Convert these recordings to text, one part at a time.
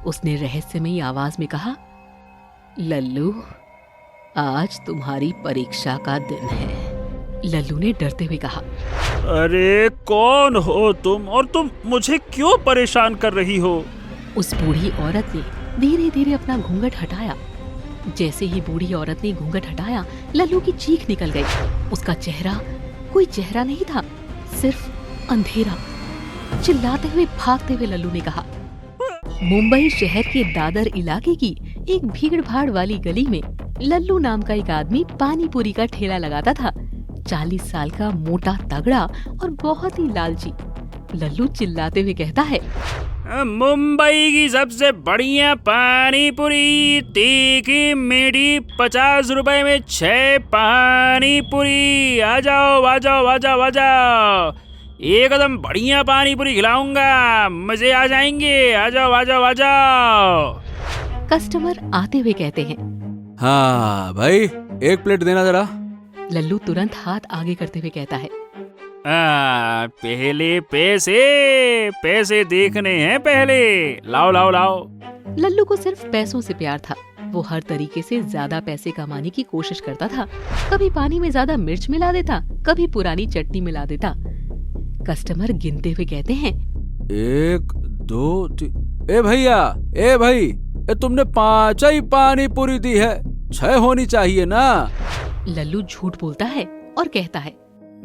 उसने रहस्यमयी आवाज में कहा, लल्लू, आज तुम्हारी परीक्षा का दिन है। लल्लू ने डरते हुए कहा, अरे कौन हो तुम और तुम मुझे क्यों परेशान कर रही हो? उस बूढ़ी औरत ने धीरे धीरे अपना घूंघट हटाया। जैसे ही बूढ़ी औरत ने घूंघट हटाया, लल्लू की चीख निकल गई। उसका चेहरा कोई चेहरा नहीं था, सिर्फ अंधेरा। चिल्लाते हुए भागते हुए लल्लू ने कहा, मुंबई शहर के दादर इलाके की एक भीड़ भाड़ वाली गली में लल्लू नाम का एक आदमी पानी पूरी का ठेला लगाता था। 40 साल का, मोटा, तगड़ा और बहुत ही लालची। लल्लू चिल्लाते हुए कहता है, मुंबई की सबसे बढ़िया पानी पूरी, तीखी मीठी, 50 रुपए में 6 पानी पूरी। आ जाओ आ जाओ आ जाओ आ जाओ, एकदम बढ़िया पानी पूरी खिलाऊंगा, मजे आ जाएंगे। आ जाओ आ जाओ आ जाओ। कस्टमर आते हुए कहते हैं, हाँ भाई, 1 प्लेट देना जरा। लल्लू तुरंत हाथ आगे करते हुए कहता है, पहले पैसे देखने हैं पहले। लाओ लाओ लाओ। लल्लू को सिर्फ पैसों से प्यार था। वो हर तरीके से ज्यादा पैसे कमाने की कोशिश करता था। कभी पानी में ज्यादा मिर्च मिला देता, कभी पुरानी चटनी मिला देता। कस्टमर गिनते हुए कहते हैं, 1 2 3। ए भैया, ए भाई, तुमने 5 ही पानी पूरी दी है, 6 होनी चाहिए ना। लल्लू झूठ बोलता है और कहता है,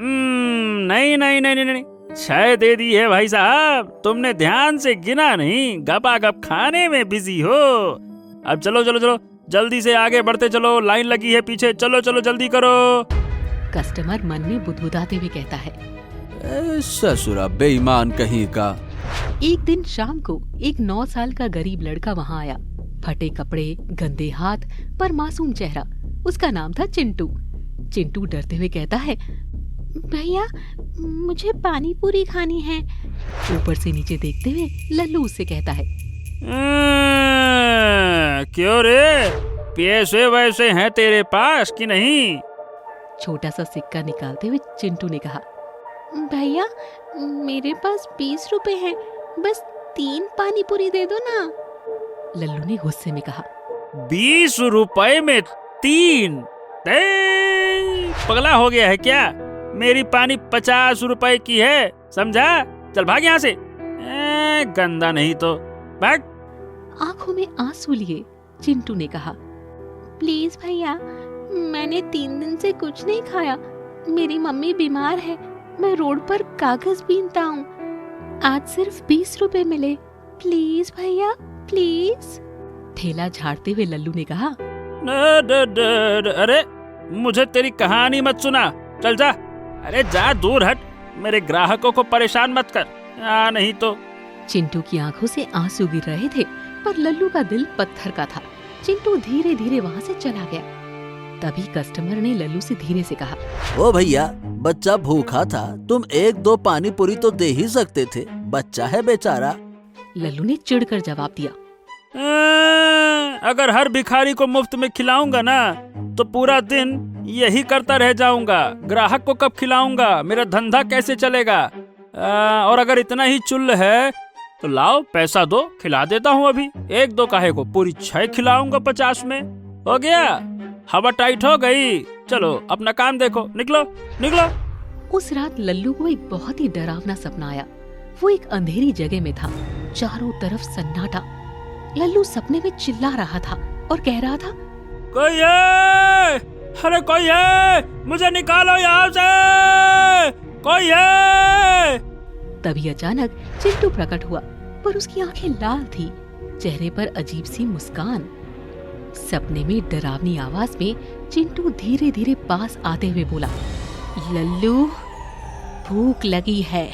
नहीं नहीं नहीं नहीं, 6 दे दी है भाई साहब, तुमने ध्यान से गिना नहीं, गपागप खाने में बिजी हो। अब चलो चलो चलो, जल्दी से आगे बढ़ते चलो, लाइन लगी है पीछे, चलो चलो जल्दी करो। कस्टमर मन में बुदबुदाते हुए कहता है, ससुरा बेईमान कहीं का। एक दिन शाम को एक 9 साल का गरीब लड़का वहाँ आया। फटे कपड़े, गंदे हाथ, पर मासूम चेहरा। उसका नाम था चिंटू। चिंटू डरते हुए कहता है, भैया, मुझे पानी पूरी खानी है। ऊपर से नीचे देखते हुए लल्लू उससे कहता है, क्यों रे, पैसे वैसे हैं तेरे पास कि नहीं? छोटा सा सिक्का निकालते हुए चिंटू ने कहा, भैया, मेरे पास 20 रुपए हैं, बस 3 पानी पूरी दे दो ना। लल्लू ने गुस्से में कहा, 20 रुपए में 3? पगला हो गया है क्या? मेरी पानी 50 रुपए की है, समझा? चल भाग यहाँ से, गंदा नहीं तो भाग। आंखों में आंसू लिए चिंटू ने कहा, प्लीज भैया, मैंने 3 दिन से कुछ नहीं खाया। मेरी मम्मी बीमार है, मैं रोड पर कागज बीनता हूँ। आज सिर्फ 20 रुपए मिले, प्लीज भैया, प्लीज। ठेला झाड़ते हुए लल्लू ने कहा, अरे मुझे तेरी कहानी मत सुना, चल जा। अरे जा, दूर हट, मेरे ग्राहकों को परेशान मत कर, नहीं तो। चिंटू की आंखों से आंसू गिर रहे थे, पर लल्लू का दिल पत्थर का था। चिंटू धीरे धीरे वहाँ से चला गया। तभी कस्टमर ने लल्लू से धीरे से कहा, ओ भैया, बच्चा भूखा था, तुम 1-2 पानी पूरी तो दे ही सकते थे, बच्चा है बेचारा। लल्लू ने चिढ़कर जवाब दिया, अगर हर भिखारी को मुफ्त में खिलाऊंगा ना, तो पूरा दिन यही करता रह जाऊंगा। ग्राहक को कब खिलाऊंगा, मेरा धंधा कैसे चलेगा? और अगर इतना ही चुल्ल है तो लाओ पैसा दो, खिला देता हूँ अभी। 1-2 काहे को, पूरी 6 खिलाऊंगा 50 में। हो गया, हवा टाइट हो गई। चलो अपना काम देखो, निकलो निकलो। उस रात लल्लू को एक बहुत ही डरावना सपना आया। वो एक अंधेरी जगह में था, चारों तरफ सन्नाटा। लल्लू सपने में चिल्ला रहा था और कह रहा था, कोई है? अरे कोई है? मुझे निकालो यहाँ से, कोई है? तभी अचानक चिंटू प्रकट हुआ, पर उसकी आंखें लाल थी, चेहरे पर अजीब सी मुस्कान। सपने में डरावनी आवाज में चिंटू धीरे धीरे पास आते हुए बोला, लल्लू, भूख लगी है,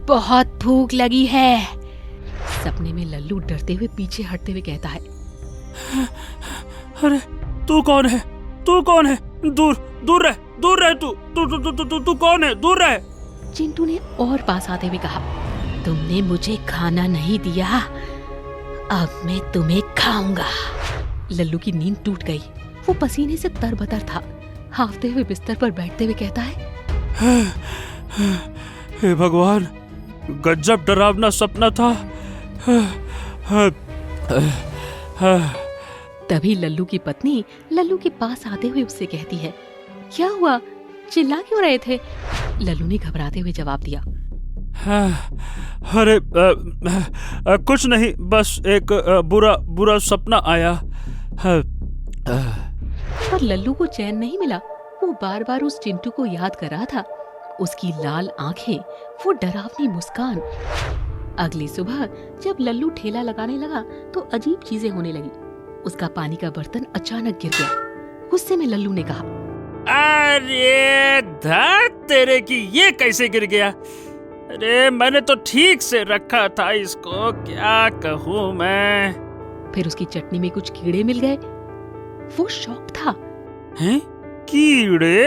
बहुत भूख लगी है। सपने में लल्लू डरते हुए पीछे हटते हुए कहता है, अरे तू कौन है? तू कौन है? दूर दूर रह, दूर रह। तू कौन है? दूर रह। चिंटू ने और पास आते हुए कहा, तुमने मुझे खाना नहीं दिया, अब मैं तुम्हें खाऊंगा। लल्लू की नींद टूट गई। वो पसीने से तरबतर था। हांफते हुए बिस्तर पर बैठते हुए कहता है, हे भगवान, गजब डरावना सपना था। तभी लल्लू की पत्नी लल्लू के पास आते हुए उससे कहती है, क्या हुआ, चिल्ला क्यों रहे थे? लल्लू ने घबराते हुए जवाब दिया, अरे कुछ नहीं, बस एक बुरा सपना आया। पर लल्लू को चैन नहीं मिला। वो बार बार उस चिंटू को याद कर रहा था, उसकी लाल आंखें, वो डरावनी मुस्कान। अगली सुबह जब लल्लू ठेला लगाने लगा तो अजीब चीजें होने लगी। उसका पानी का बर्तन अचानक गिर गया। गुस्से में लल्लू ने कहा, अरे धत तेरे की, ये कैसे गिर गया? अरे मैंने तो ठीक से रखा था इसको, क्या कहूँ मैं। फिर उसकी चटनी में कुछ कीड़े मिल गए। वो शॉक था। हैं? कीड़े?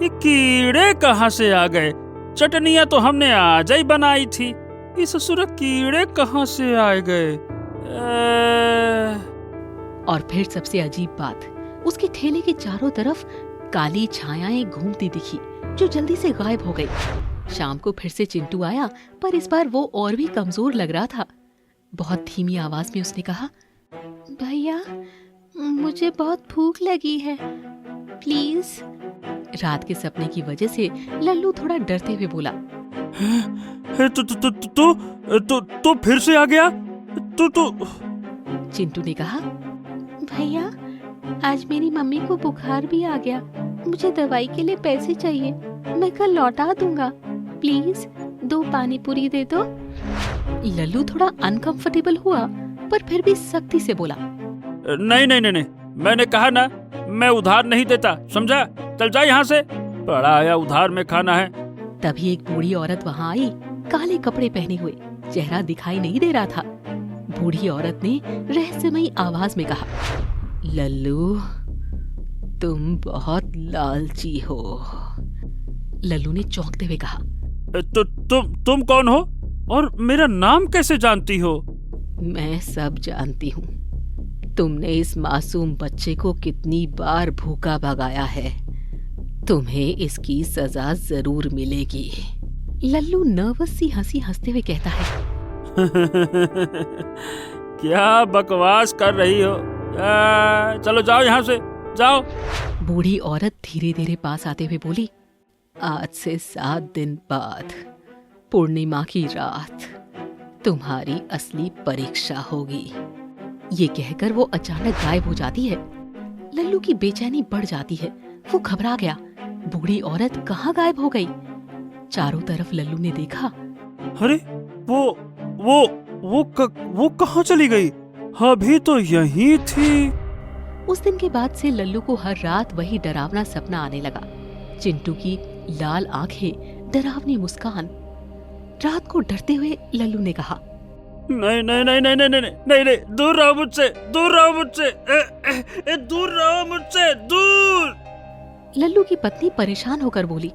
ये कीड़े कहाँ से आ गए? चटनियाँ तो हमने आज ही बनाई थी, ये ससुर कीड़े कहाँ से आ गए? और फिर सबसे अजीब बात, उसके ठेले के चारों तरफ काली छायाएं घूमती दिखी जो जल्दी से गायब हो गई। शाम को फिर से चिंटू आया, पर इस बार वो और भी कमजोर लग रहा था। बहुत धीमी आवाज में उसने कहा, भैया मुझे बहुत भूख लगी है, प्लीज। रात के सपने की वजह से लल्लू थोड़ा डरते हुए बोला, तू फिर से आ गया? तू चिंटू ने कहा, भैया आज मेरी मम्मी को बुखार भी आ गया, मुझे दवाई के लिए पैसे चाहिए, मैं कल लौटा दूंगा, प्लीज 2 पानी पूरी दे दो। लल्लू थोड़ा अनकंफर्टेबल हुआ, पर फिर भी सख्ती से बोला, नहीं, मैंने कहा ना, मैं उधार नहीं देता, समझा? चल जा यहाँ से, बड़ा आया उधार में खाना है। तभी एक बूढ़ी औरत वहाँ आई, काले कपड़े पहने हुए, चेहरा दिखाई नहीं दे रहा था। बूढ़ी औरत ने रहस्यमयी आवाज में कहा, लल्लू तुम बहुत लालची हो। लल्लू ने चौंकते हुए कहा, तो तुम कौन हो और मेरा नाम कैसे जानती हो? मैं सब जानती हूँ। तुमने इस मासूम बच्चे को कितनी बार भूखा भगाया है, तुम्हें इसकी सजा जरूर मिलेगी। लल्लू नर्वस सी हंसी हंसते हुए कहता है, क्या बकवास कर रही हो? चलो जाओ यहाँ से, जाओ। बूढ़ी औरत धीरे धीरे पास आते हुए बोली, आज से 7 दिन बाद पूर्णिमा की रात तुम्हारी असली परीक्षा होगी। ये कहकर वो अचानक गायब हो जाती है। लल्लू की बेचैनी बढ़ जाती है, वो घबरा गया। बूढ़ी औरत कहाँ गायब हो गई? चारों तरफ लल्लू ने देखा। अरे वो कहाँ चली गई? अभी तो यहीं थी। उस दिन के बाद से लल्लू को हर रात वही डरावना सपना आने लगा। चिंटू की लाल आंखें, डरावनी मुस्कान। रात को डरते हुए लल्लू ने कहा, नहीं, दूर रहो मुझसे, दूर रहो मुझसे, दूर रहो मुझसे, दूर। लल्लू की पत्नी परेशान होकर बोली,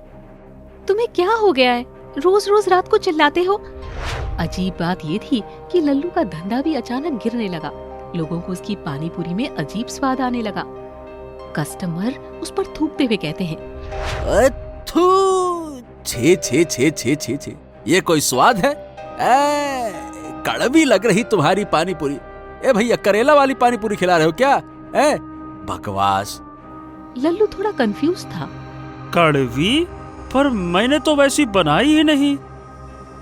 तुम्हें क्या हो गया है? रोज रोज रात को चिल्लाते हो। अजीब बात ये थी कि लल्लू का धंधा भी अचानक गिरने लगा। लोगों को उसकी पानी पूरी में अजीब स्वाद आने लगा। कस्टमर उस पर थूकते हुए कहते हैं, छे, ये कोई स्वाद है? कड़वी लग रही तुम्हारी पानी पूरी। ए भैया, करेला वाली पानी पूरी खिला रहे हो क्या? बकवास। लल्लू थोड़ा कंफ्यूज था। कड़वी? पर मैंने तो वैसी बनाई ही नहीं।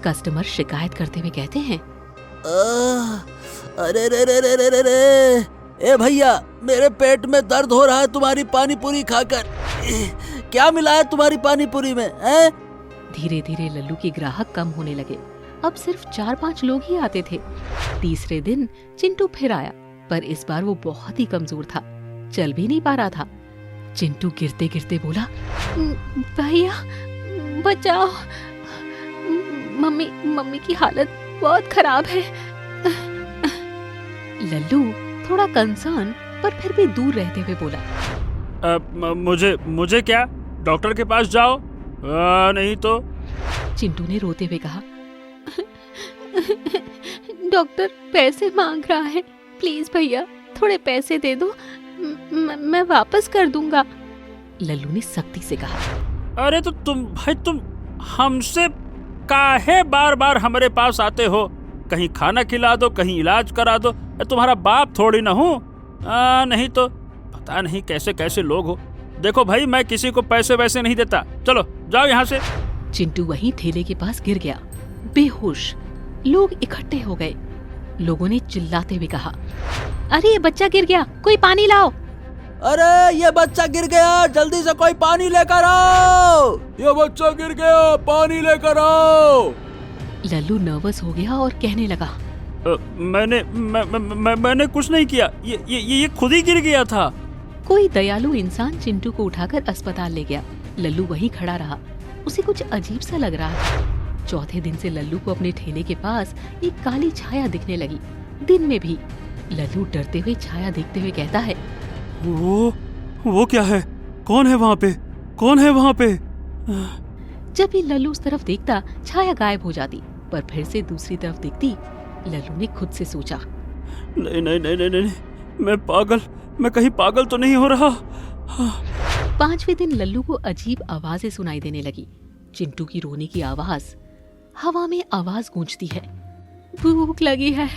कस्टमर शिकायत करते हुए कहते हैं, अरे रे, ए भैया, मेरे पेट में दर्द हो रहा है तुम्हारी पानी पूरी खाकर। क्या मिला है तुम्हारी पानी पूरी में? धीरे धीरे लल्लू के ग्राहक कम होने लगे। अब सिर्फ 4-5 लोग ही आते थे। तीसरे दिन चिंटू फिर आया, पर इस बार वो बहुत ही कमजोर था, चल भी नहीं पा रहा था। चिंटू गिरते गिरते बोला, भैया बचाओ, मम्मी की हालत बहुत खराब है। लल्लू थोड़ा कंसर्न पर फिर भी दूर रहते हुए बोला, मुझे क्या? डॉक्टर के पास जाओ। नहीं तो। चिंटू ने रोते हुए कहा, डॉक्टर पैसे मांग रहा है, प्लीज भैया थोड़े पैसे दे दो, मैं वापस कर दूंगा। लल्लू ने सख्ती से कहा, अरे तो तुम हमसे काहे बार बार हमारे पास आते हो? कहीं खाना खिला दो, कहीं इलाज करा दो। तुम्हारा बाप थोड़ी ना हूँ। नहीं तो पता नहीं कैसे कैसे लोग हो। देखो भाई, मैं किसी को पैसे वैसे नहीं देता, चलो जाओ यहाँ से। चिंटू वहीं ठेले के पास गिर गया, बेहोश। लोग इकट्ठे हो गए। लोगों ने चिल्लाते हुए कहा, अरे ये बच्चा गिर गया, कोई पानी लाओ। अरे ये बच्चा गिर गया, जल्दी से कोई पानी लेकर आओ। ये बच्चा गिर गया, पानी लेकर आओ। लल्लू नर्वस हो गया और कहने लगा, मैंने कुछ नहीं किया, ये खुद ही गिर गया था। कोई दयालु इंसान चिंटू को उठाकर अस्पताल ले गया। लल्लू वहीं खड़ा रहा, उसे कुछ अजीब सा लग रहा था। चौथे दिन से लल्लू को अपने ठेले के पास एक काली छाया दिखने लगी। दिन में भी लल्लू डरते हुए छाया देखते हुए कहता है, वो क्या है? कौन है वहाँ पे? कौन है वहाँ पे? जब भी लल्लू उस तरफ देखता, छाया गायब हो जाती, पर फिर से दूसरी तरफ दिखती। लल्लू ने खुद से सोचा, नहीं नहीं नहीं नहीं नहीं, मैं कहीं पागल तो नहीं हो रहा। पांचवें दिन लल्लू को अजीब आवाजें सुनाई देने लगी। चिंटू की रोने की आवाज। हवा में आवाज गूंजती है, भूख लगी है,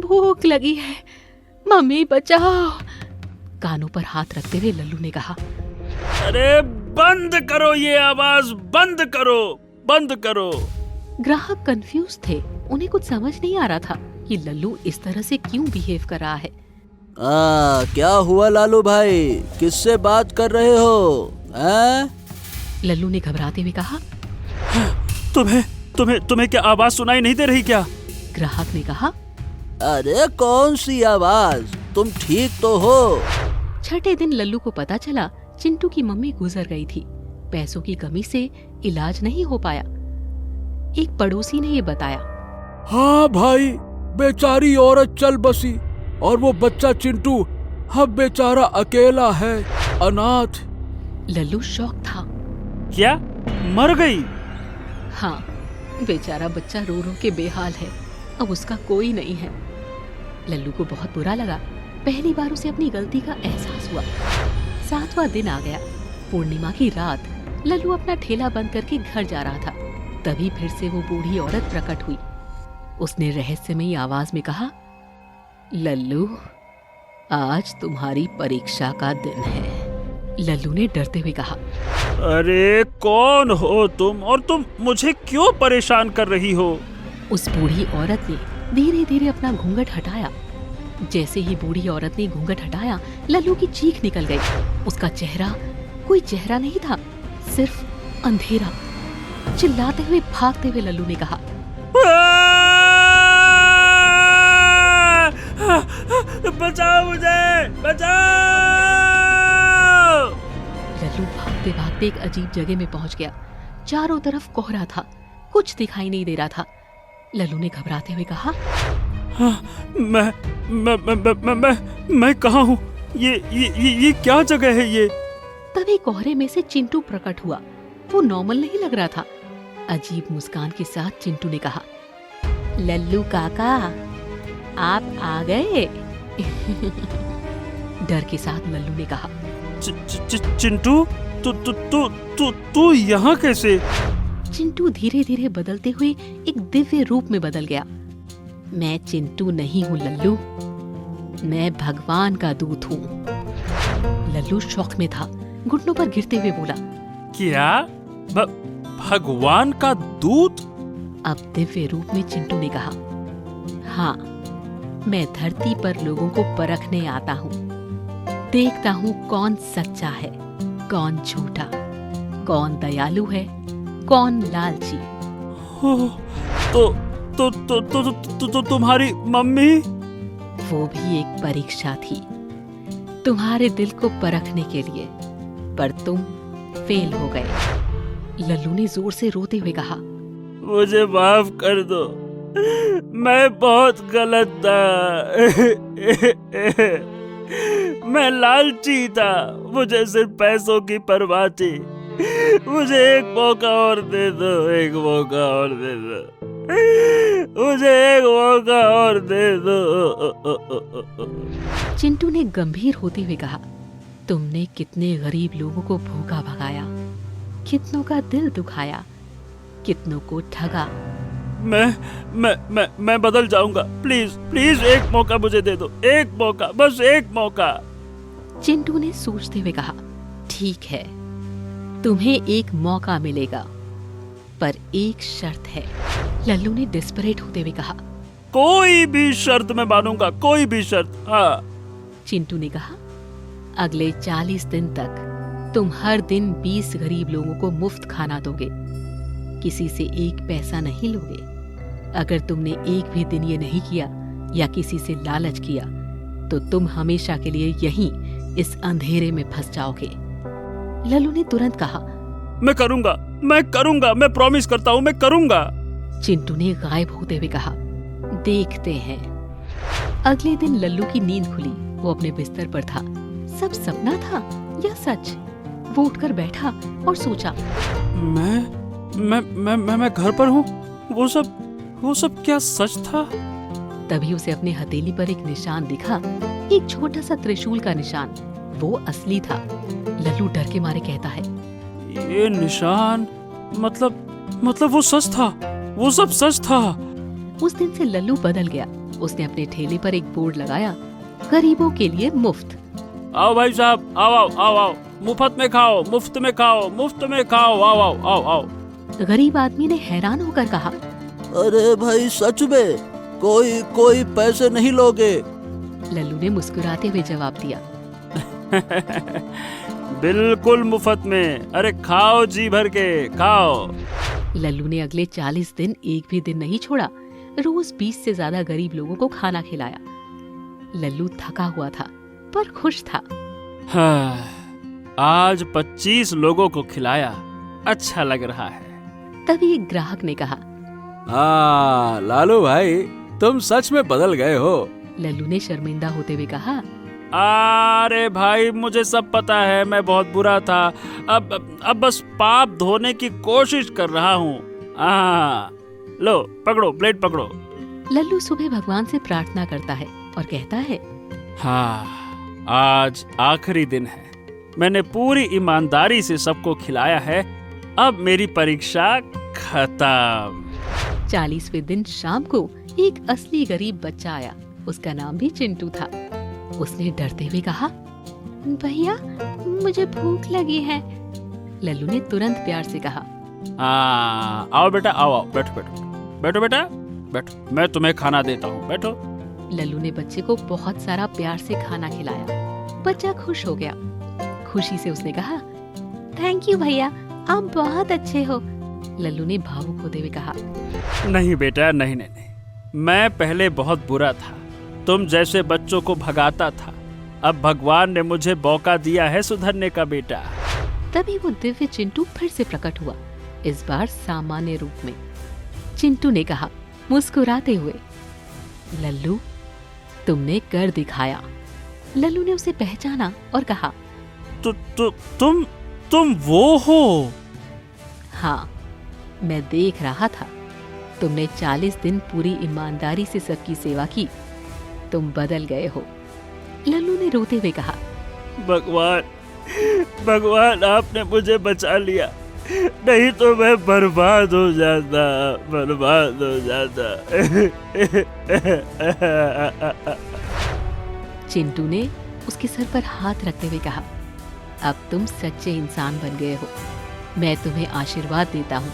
भूख लगी है, मम्मी बचाओ। कानों पर हाथ रखते हुए लल्लू ने कहा, अरे बंद करो, ये आवाज बंद करो, बंद करो। ग्राहक कंफ्यूज थे, उन्हें कुछ समझ नहीं आ रहा था कि लल्लू इस तरह से क्यों बिहेव कर रहा है। क्या हुआ लालू भाई, किससे बात कर रहे हो? लल्लू ने घबराते हुए कहा, तुम्हें क्या आवाज सुनाई नहीं दे रही क्या? ग्राहक ने कहा, अरे कौन सी आवाज, तुम ठीक तो हो? छठे दिन लल्लू को पता चला चिंटू की मम्मी गुजर गई थी। पैसों की कमी से इलाज नहीं हो पाया। एक पड़ोसी ने ये बताया। हाँ भाई, बेचारी औरत चल बसी और वो बच्चा चिंटू अब बेचारा अकेला है, अनाथ। लल्लू शॉक था। क्या, मर गई? हाँ, बेचारा बच्चा रो रो के बेहाल है, अब उसका कोई नहीं है। लल्लू को बहुत बुरा लगा। पहली बार उसे अपनी गलती का एहसास हुआ। 7वां दिन आ गया, पूर्णिमा की रात। लल्लू अपना ठेला बंद करके घर जा रहा था, तभी फिर से वो बूढ़ी औरत प्रकट हुई। उसने रहस्यमयी आवाज में कहा, लल्लू, आज तुम्हारी परीक्षा का दिन है। लल्लू ने डरते हुए कहा, अरे कौन हो तुम, और तुम मुझे क्यों परेशान कर रही हो? उस बूढ़ी औरत ने धीरे धीरे अपना घूंघट हटाया। जैसे ही बूढ़ी औरत ने घूंघट हटाया, लल्लू की चीख निकल गई। उसका चेहरा कोई चेहरा नहीं था, सिर्फ अंधेरा। चिल्लाते हुए भागते हुए लल्लू ने कहा, बचाओ मुझे, बचाओ। लल्लू भागते भागते एक अजीब जगह में पहुंच गया। चारों तरफ कोहरा था, कुछ दिखाई नहीं दे रहा था। लल्लू ने घबराते हुए कहा, मैं कहाँ हूँ? ये क्या जगह है ये? तभी कोहरे में से चिंटू प्रकट हुआ। वो नॉर्मल नहीं लग रहा था। अजीब मुस्कान के साथ चिंटू ने कहा, लल्लू काका, आप आ गए। डर के साथ लल्लू ने कहा, चिंटू, तू यहाँ कैसे? चिंटू धीरे धीरे बदलते हुए एक दिव्य रूप में बदल गया। मैं चिंटू नहीं हूँ लल्लू, मैं भगवान का दूत हूँ। लल्लू शौक में था, घुटनों पर गिरते हुए बोला, क्या? भगवान का दूत? अब दिव्य रूप में चिंटू ने कहा, हाँ, मैं धरती पर लोगों को परखने आता हूँ। देखता हूँ कौन सच्चा है, कौन झूठा, कौन दयालु है, कौन लालची। तो तुम्हारी मम्मी? वो भी एक परीक्षा थी, तुम्हारे दिल को परखने के लिए, पर तुम फेल हो गए। लल्लू ने जोर से रोते हुए कहा, मुझे माफ कर दो, मैं बहुत गलत था। मैं लालची था, मुझे सिर्फ पैसों की परवाह थी। मुझे एक मौका और दे दो, एक मौका और दे दो, मुझे एक मौका और दे दो। चिंटू ने गंभीर होते हुए कहा, तुमने कितने गरीब लोगों को भूखा भगाया, कितनों का दिल दुखाया, कितनों को ठगा, मैं बदल जाऊंगा। प्लीज प्लीज एक मौका मुझे दे दो, एक मौका, बस एक मौका। चिंटू ने सोचते हुए कहा, ठीक है, तुम्हें एक मौका मिलेगा, पर एक शर्त है। लल्लू ने डिस्परेट होते हुए कहा। कोई भी शर्त मैं मानूंगा, कोई भी शर्त। हाँ। चिंटू ने कहा, अगले 40 दिन तक तुम हर दिन 20 गरीब लोगों को मुफ्त खाना दोगे, किसी से एक पैसा नहीं लोगे। अगर तुमने एक भी दिन ये नहीं किया या किसी से लालच किया तो तुम हमेशा के लिए यहीं इस अंधेरे में फंस जाओगे। लल्लू ने तुरंत कहा, मैं करूंगा, मैं प्रॉमिस करता हूँ, मैं करूंगा। चिंटू ने गायब होते हुए कहा, देखते हैं। अगले दिन लल्लू की नींद खुली। वो अपने बिस्तर पर था। सब सपना था या सच? वो उठकर बैठा और सोचा, मैं घर पर हूँ। वो सब क्या सच था? तभी उसे अपने हथेली पर एक निशान दिखा, एक छोटा सा त्रिशूल का निशान। वो असली था। लल्लू डर के मारे कहता है, ये निशान मतलब वो सच था, वो सब सच था। उस दिन से लल्लू बदल गया। उसने अपने ठेले पर एक बोर्ड लगाया, गरीबों के लिए मुफ्त। आओ भाई साहब, आओ, मुफ्त में खाओ, मुफ्त में खाओ, आओ। गरीब आदमी ने हैरान होकर कहा, अरे भाई सच में कोई पैसे नहीं लोगे? लल्लू ने मुस्कुराते हुए जवाब दिया, बिल्कुल मुफ्त में। अरे खाओ, जी भर के खाओ। लल्लू ने अगले 40 दिन एक भी दिन नहीं छोड़ा। रोज 20 से ज्यादा गरीब लोगों को खाना खिलाया। लल्लू थका हुआ था पर खुश था। हाँ, आज 25 लोगों को खिलाया, अच्छा लग रहा है। तभी एक ग्राहक ने कहा, हाँ लालू भाई, तुम सच में बदल गए हो। लल्लू ने शर्मिंदा होते हुए कहा, अरे भाई, मुझे सब पता है, मैं बहुत बुरा था। अब बस पाप धोने की कोशिश कर रहा हूँ। लो पकड़ो, ब्लेड पकड़ो। लल्लू सुबह भगवान से प्रार्थना करता है और कहता है, हाँ, आज आखिरी दिन है। मैंने पूरी ईमानदारी से सबको खिलाया है। अब मेरी परीक्षा खत्म। 40वें दिन शाम को एक असली गरीब बच्चा आया। उसका नाम भी चिंटू था। उसने डरते हुए कहा, भैया मुझे भूख लगी है। लल्लू ने तुरंत प्यार से कहा, आओ बेटा, आओ, बैठो बेटा, बैठो, मैं तुम्हें खाना देता हूँ, बैठो। लल्लू ने बच्चे को बहुत सारा प्यार से खाना खिलाया। बच्चा खुश हो गया। खुशी से उसने कहा, थैंक यू भैया, आप बहुत अच्छे हो। लल्लू ने भावुक होते हुए कहा, नहीं बेटा, नहीं, मैं पहले बहुत बुरा था, तुम जैसे बच्चों को भगाता था। अब भगवान ने मुझे मौका दिया है सुधरने का बेटा। तभी वो दिव्य चिंटू फिर से प्रकट हुआ, इस बार सामान्य रूप में। चिंटू ने कहा मुस्कुराते हुए, लल्लू तुमने कर दिखाया। लल्लू ने उसे पहचाना और कहा, तुम वो हो? हाँ, मैं देख रहा था। तुमने 40 दिन पूरी ईमानदारी से सबकी सेवा की। तुम बदल गए हो। लल्लू ने रोते हुए कहा, भगवान आपने मुझे बचा लिया, नहीं तो मैं बर्बाद हो जाता। चिंटू ने उसके सर पर हाथ रखते हुए कहा, अब तुम सच्चे इंसान बन गए हो। मैं तुम्हें आशीर्वाद देता हूँ।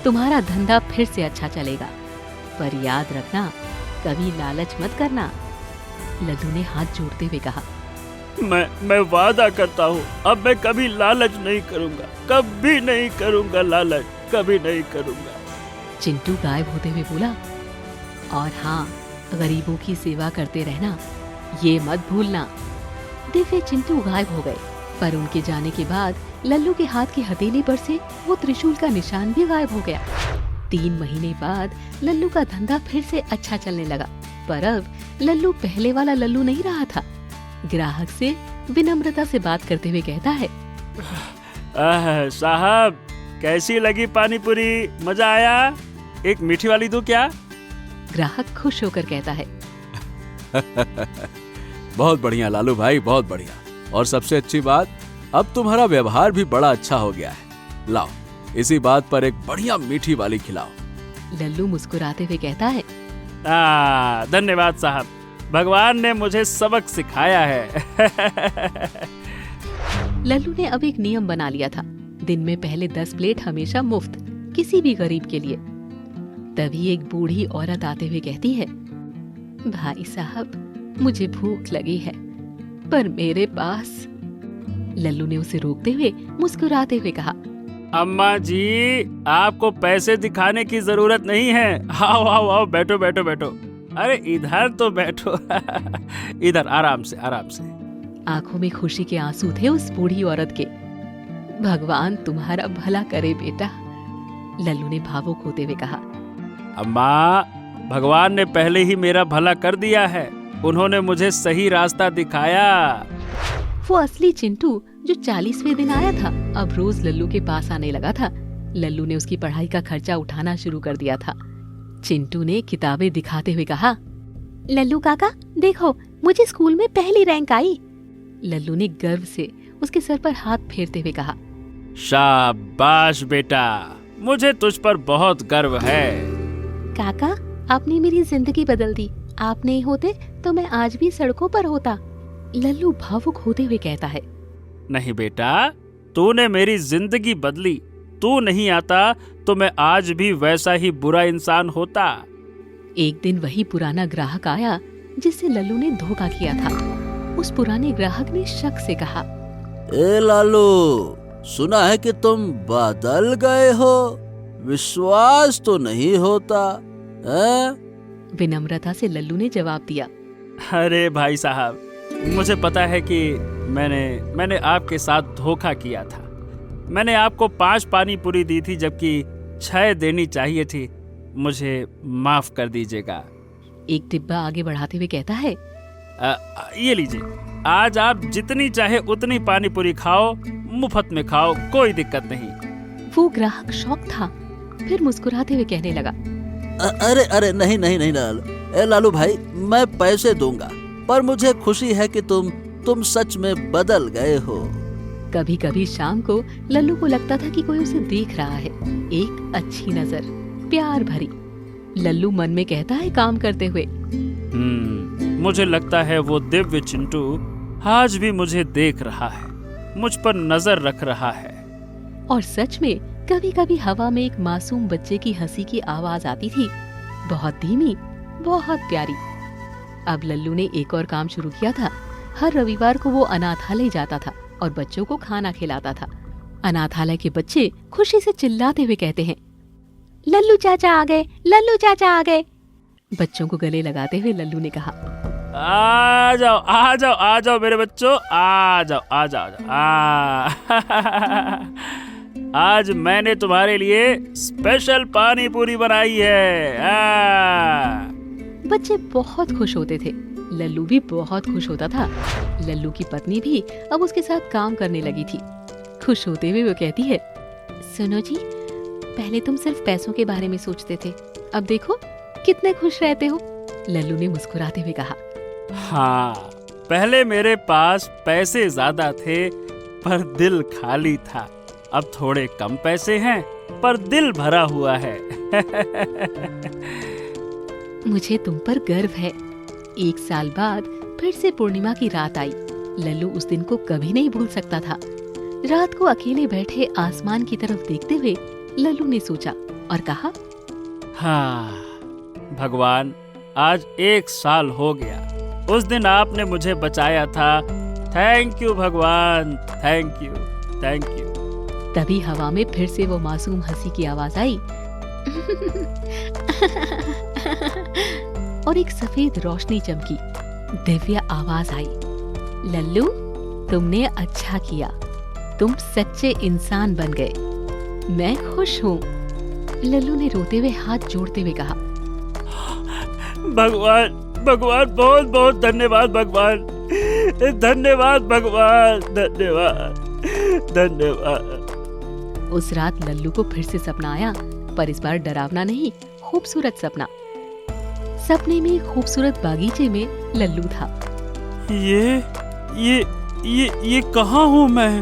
तुम्हारा धंधा फिर से अच्छा चलेगा, पर याद रखना, कभी लालच मत करना। लल्लू ने हाथ जोड़ते हुए कहा, मैं वादा करता हूँ, अब मैं कभी लालच नहीं करूँगा, कभी नहीं करूँगा लालच, कभी नहीं करूँगा। चिंटू गायब होते हुए बोला, और हाँ, गरीबों की सेवा करते रहना, ये मत भूलना। दिव्य चिंटू गायब हो गए, पर उनके जाने के बाद लल्लू के हाथ की हथेली पर से वो त्रिशूल का निशान भी गायब हो गया। 3 महीने बाद लल्लू का धंधा फिर से अच्छा चलने लगा, पर अब लल्लू पहले वाला लल्लू नहीं रहा था। ग्राहक से विनम्रता से बात करते हुए कहता है, साहब, कैसी लगी पानी पूरी? मजा आया? एक मीठी वाली दूं क्या? ग्राहक खुश होकर कहता है, बहुत बढ़िया लालू भाई, बहुत बढ़िया। और सबसे अच्छी बात, अब तुम्हारा व्यवहार भी बड़ा अच्छा हो गया है। लाओ, इसी बात पर एक बढ़िया मीठी वाली खिलाओ। लल्लू मुस्कुराते हुए कहता है, धन्यवाद साहब, भगवान ने मुझे सबक सिखाया है। लल्लू ने अब एक नियम बना लिया था, दिन में पहले 10 प्लेट हमेशा मुफ्त, किसी भी गरीब के लिए। तभी एक बूढ़ी औरत आते हुए कहती है, भाई साहब, मुझे भूख लगी है, पर मेरे पास। लल्लू ने उसे रोकते हुए मुस्कुराते हुए कहा, अम्मा जी, आपको पैसे दिखाने की जरूरत नहीं है। आओ आओ आओ, बैठो बैठो बैठो। अरे इधर तो बैठो। इधर आराम से आराम से। आंखों में खुशी के आंसू थे उस बूढ़ी औरत के। भगवान तुम्हारा भला करे बेटा, लल्लू ने भावुक होते हुए कहा। अम्मा, भगवान ने पहले ही मेरा भला कर दिया है, उन्होंने मुझे सही रास्ता दिखाया। वो असली चिंटू जो 40वें दिन आया था, अब रोज लल्लू के पास आने लगा था। लल्लू ने उसकी पढ़ाई का खर्चा उठाना शुरू कर दिया था। चिंटू ने किताबें दिखाते हुए कहा, लल्लू काका देखो, मुझे स्कूल में पहली रैंक आई। लल्लू ने गर्व से उसके सर पर हाथ फेरते हुए कहा, शाबाश बेटा, मुझे तुझ पर बहुत गर्व है। काका, आपने मेरी जिंदगी बदल दी, आप नहीं होते तो मैं आज भी सड़कों पर होता। लल्लू भावुक होते हुए कहता है, नहीं बेटा, तूने मेरी जिंदगी बदली। तू नहीं आता तो मैं आज भी वैसा ही बुरा इंसान होता। एक दिन वही पुराना ग्राहक आया जिससे लल्लू ने धोखा किया था। उस पुराने ग्राहक ने शक से कहा, ए लालू, सुना है कि तुम बदल गए हो, विश्वास तो नहीं होता है? विनम्रता से लल्लू ने जवाब दिया, अरे भाई साहब, मुझे पता है कि मैंने आपके साथ धोखा किया था। मैंने आपको 5 पानी पूरी दी थी जबकि 6 देनी चाहिए थी। मुझे माफ कर दीजिएगा। एक डिब्बा आगे बढ़ाते हुए कहता है, ये लीजिए, आज आप जितनी चाहे उतनी पानी पूरी खाओ, मुफ्त में खाओ, कोई दिक्कत नहीं। वो ग्राहक शॉक था, फिर मुस्कुराते हुए कहने लगा, अरे अरे नहीं नहीं नहीं लालू, ए लालू भाई, मैं पैसे दूंगा, पर मुझे खुशी है कि तुम सच में बदल गए हो। कभी कभी शाम को लल्लू को लगता था कि कोई उसे देख रहा है, एक अच्छी नजर, प्यार भरी। लल्लू मन में कहता है काम करते हुए, मुझे लगता है वो दिव्य चिंटू आज भी मुझे देख रहा है, मुझ पर नजर रख रहा है। और सच में कभी कभी हवा में एक मासूम बच्चे की हंसी की आवाज आती थी, बहुत धीमी, बहुत प्यारी। अब लल्लू ने एक और काम शुरू किया था। हर रविवार को वो अनाथालय जाता था और बच्चों को खाना खिलाता था। अनाथालय के बच्चे खुशी से चिल्लाते हुए कहते हैं, लल्लू चाचा आ गए, लल्लू चाचा आ गए। बच्चों को गले लगाते हुए लल्लू ने कहा, आ जाओ आ जाओ आ जाओ मेरे बच्चों, आ जाओ आ जाओ आज मैंने तुम्हारे लिए स्पेशल पानी पूरी बनाई है। बच्चे बहुत खुश होते थे, लल्लू भी बहुत खुश होता था। लल्लू की पत्नी भी अब उसके साथ काम करने लगी थी। खुश होते हुए वो कहती है, सुनो जी, पहले तुम सिर्फ पैसों के बारे में सोचते थे, अब देखो कितने खुश रहते हो। लल्लू ने मुस्कुराते हुए कहा, हाँ, पहले मेरे पास पैसे ज्यादा थे पर दिल खाली था। अब थोड़े कम पैसे हैं पर दिल भरा हुआ है। मुझे तुम पर गर्व है। 1 साल बाद फिर से पूर्णिमा की रात आई। लल्लू उस दिन को कभी नहीं भूल सकता था। रात को अकेले बैठे आसमान की तरफ देखते हुए लल्लू ने सोचा और कहा, हाँ भगवान, आज 1 साल हो गया, उस दिन आपने मुझे बचाया था। थैंक यू भगवान, थैंक यू थैंक यू। तभी हवा में फिर से वो मासूम हंसी की आवाज आई और एक सफेद रोशनी चमकी। दिव्य आवाज आई, लल्लू तुमने अच्छा किया, तुम सच्चे इंसान बन गए, मैं खुश हूँ। लल्लू ने रोते हुए हाथ जोड़ते हुए कहा, भगवान भगवान, बहुत बहुत धन्यवाद भगवान, धन्यवाद भगवान, धन्यवाद धन्यवाद। उस रात लल्लू को फिर से सपना आया, पर इस बार डरावना नहीं, खूबसूरत सपना। सपने में एक खूबसूरत बागीचे में लल्लू था। ये कहाँ हूँ मैं?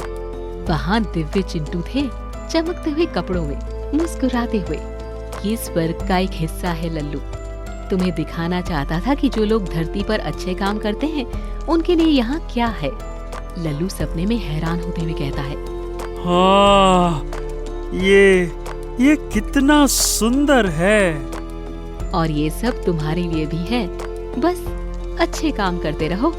वहाँ दिव्य चिंटू थे, चमकते हुए कपड़ों में, मुस्कुराते हुए। ये स्वर्ग का एक हिस्सा है लल्लू। तुम्हें दिखाना चाहता था कि जो लोग धरती पर अच्छे काम करते हैं उनके लिए यहाँ क्या है। लल्लू सपने में हैरान होते हुए कहता है, हाँ, ये कितना सुंदर है। और ये सब तुम्हारे लिए भी है, बस अच्छे काम करते रहो।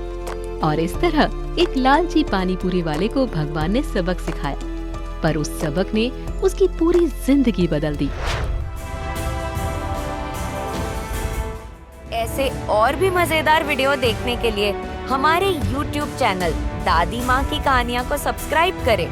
और इस तरह एक लालची पानी पूरी वाले को भगवान ने सबक सिखाया, पर उस सबक ने उसकी पूरी जिंदगी बदल दी। ऐसे और भी मजेदार वीडियो देखने के लिए हमारे YouTube चैनल दादी माँ की कहानियाँ को सब्सक्राइब करें